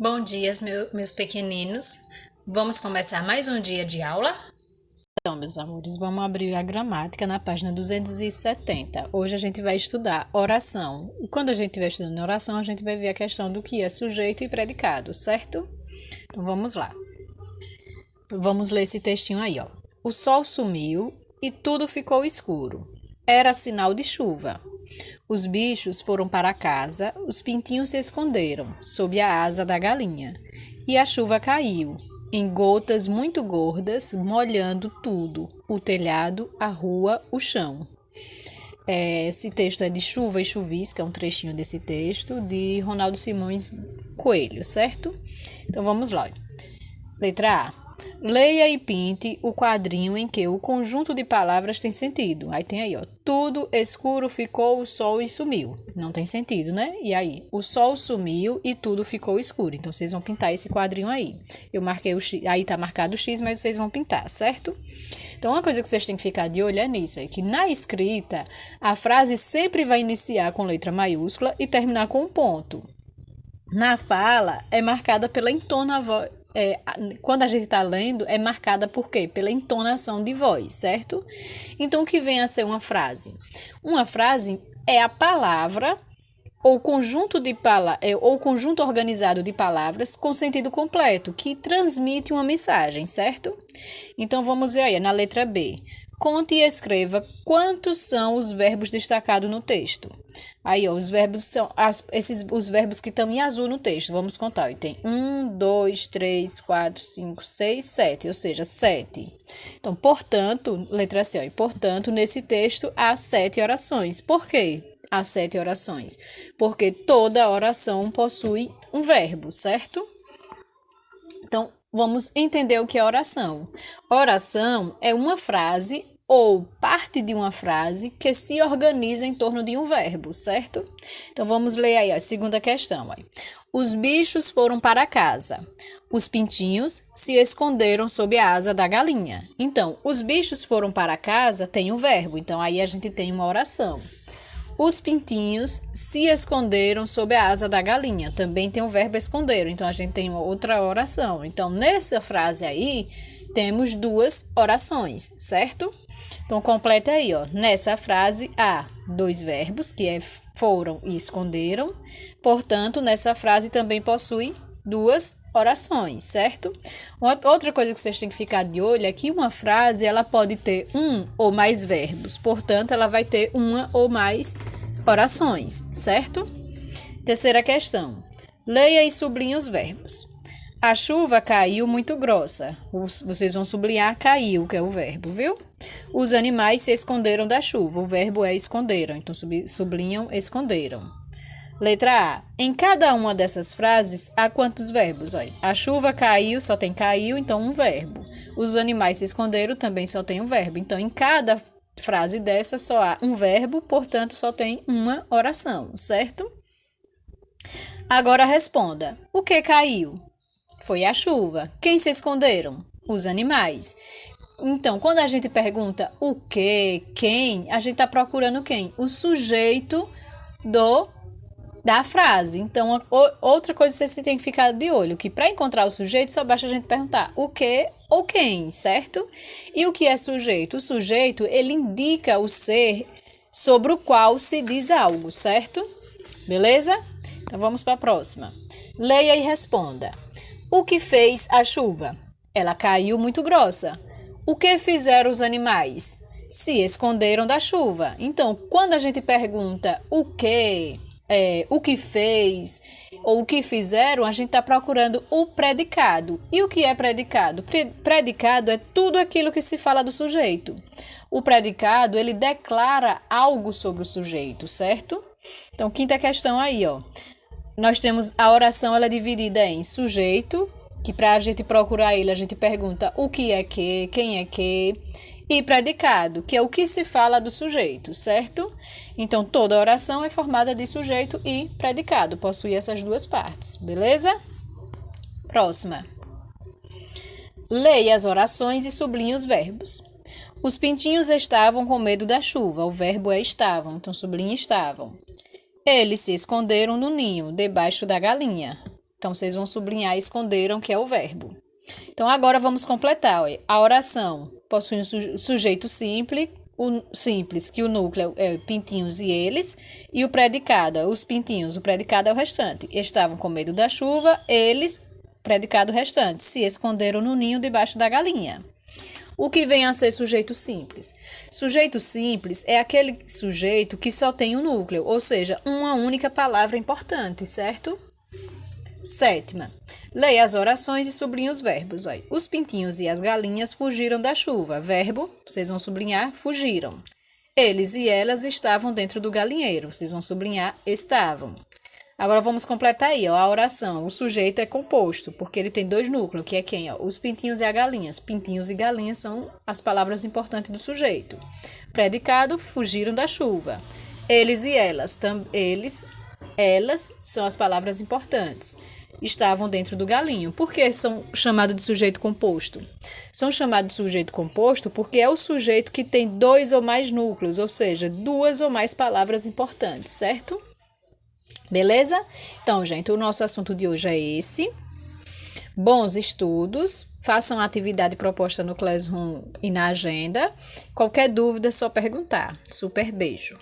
Bom dia, meus pequeninos. Vamos começar mais um dia de aula? Então, meus amores, vamos abrir a gramática na página 270. Hoje a gente vai estudar oração. E quando a gente estiver estudando oração, a gente vai ver a questão do que é sujeito e predicado, certo? Então, vamos lá. Vamos ler esse textinho aí, ó. O sol sumiu e tudo ficou escuro. Era sinal de chuva. Os bichos foram para casa, os pintinhos se esconderam sob a asa da galinha. E a chuva caiu, em gotas muito gordas, molhando tudo: o telhado, a rua, o chão. Esse texto é de Chuva e Chuvisca, é um trechinho desse texto, de Ronaldo Simões Coelho, certo? Então vamos lá. Letra A. Leia e pinte o quadrinho em que o conjunto de palavras tem sentido. Aí tem aí, ó. Tudo escuro ficou, o sol e sumiu. Não tem sentido, né? E aí? O sol sumiu e tudo ficou escuro. Então, vocês vão pintar esse quadrinho aí. Eu marquei o X, aí tá marcado o X, mas vocês vão pintar, certo? Então, uma coisa que vocês têm que ficar de olho é nisso, é que na escrita, a frase sempre vai iniciar com letra maiúscula e terminar com um ponto. Na fala, é marcada pela entonação. Quando a gente está lendo, é marcada por quê? Pela entonação de voz, certo? Então, o que vem a ser uma frase? Uma frase é a palavra ou conjunto organizado de palavras com sentido completo, que transmite uma mensagem, certo? Então, vamos ver aí, na letra B. Conte e escreva quantos são os verbos destacados no texto. Aí, ó, os verbos são os verbos que estão em azul no texto. Vamos contar. Tem 1, 2, 3, 4, 5, 6, 7, ou seja, 7. Então, portanto, letra C, ó, e portanto, nesse texto há 7 orações. Por quê? Há 7 orações. Porque toda oração possui um verbo, certo? Então, vamos entender o que é oração. Oração é uma frase ou parte de uma frase que se organiza em torno de um verbo, certo? Então, vamos ler aí a segunda questão. Aí. Os bichos foram para casa. Os pintinhos se esconderam sob a asa da galinha. Então, os bichos foram para casa tem um verbo. Então, aí a gente tem uma oração. Os pintinhos se esconderam sob a asa da galinha. Também tem o verbo esconderam. Então, a gente tem outra oração. Então, nessa frase aí, temos duas orações, certo? Então, completa aí, ó. Nessa frase, há 2 verbos, que foram e esconderam. Portanto, nessa frase também possui 2 orações, certo? Outra coisa que vocês têm que ficar de olho é que uma frase, ela pode ter um ou mais verbos. Portanto, ela vai ter uma ou mais orações, certo? Terceira questão. Leia e sublinhe os verbos. A chuva caiu muito grossa. Vocês vão sublinhar caiu, que é o verbo, viu? Os animais se esconderam da chuva. O verbo é esconderam. Então, sublinham esconderam. Letra A. Em cada uma dessas frases, há quantos verbos? Olha, a chuva caiu, só tem caiu, então um verbo. Os animais se esconderam, também só tem um verbo. Então, em cada frase dessa, só há um verbo, portanto, só tem uma oração, certo? Agora responda. O que caiu? Foi a chuva. Quem se esconderam? Os animais. Então, quando a gente pergunta o que, quem, a gente está procurando quem? O sujeito da frase. Então, outra coisa que você tem que ficar de olho, que para encontrar o sujeito, só basta a gente perguntar o que ou quem, certo? E o que é sujeito? O sujeito, ele indica o ser sobre o qual se diz algo, certo? Beleza? Então, vamos para a próxima. Leia e responda. O que fez a chuva? Ela caiu muito grossa. O que fizeram os animais? Se esconderam da chuva. Então, quando a gente pergunta o que fez ou o que fizeram, a gente está procurando o predicado. E o que é predicado? Predicado é tudo aquilo que se fala do sujeito. O predicado, ele declara algo sobre o sujeito, certo? Então, quinta questão aí, ó. Nós temos a oração, ela é dividida em sujeito, que para a gente procurar ele, a gente pergunta o que é que, quem é que, e predicado, que é o que se fala do sujeito, certo? Então, toda oração é formada de sujeito e predicado, possui essas duas partes, beleza? Próxima. Leia as orações e sublinhe os verbos. Os pintinhos estavam com medo da chuva, o verbo é estavam, então sublinhe estavam. Eles se esconderam no ninho, debaixo da galinha. Então, vocês vão sublinhar esconderam, que é o verbo. Então, agora vamos completar. Olha. A oração possui um sujeito simples, que o núcleo é pintinhos e eles, e o predicado, os pintinhos, o predicado é o restante. Estavam com medo da chuva, eles, predicado restante, se esconderam no ninho debaixo da galinha. O que vem a ser sujeito simples? Sujeito simples é aquele sujeito que só tem um núcleo, ou seja, uma única palavra importante, certo? Sétima. Leia as orações e sublinhe os verbos. Olha. Os pintinhos e as galinhas fugiram da chuva. Verbo, vocês vão sublinhar, fugiram. Eles e elas estavam dentro do galinheiro. Vocês vão sublinhar, estavam. Agora vamos completar aí, ó, a oração. O sujeito é composto, porque ele tem dois núcleos, que é quem? Ó, os pintinhos e as galinhas. Pintinhos e galinhas são as palavras importantes do sujeito. Predicado, fugiram da chuva. Eles e elas, elas são as palavras importantes. Estavam dentro do galinho. Por que são chamados de sujeito composto? São chamados de sujeito composto porque é o sujeito que tem dois ou mais núcleos, ou seja, duas ou mais palavras importantes, certo? Beleza? Então, gente, o nosso assunto de hoje é esse. Bons estudos. Façam a atividade proposta no Classroom e na agenda. Qualquer dúvida é só perguntar. Super beijo.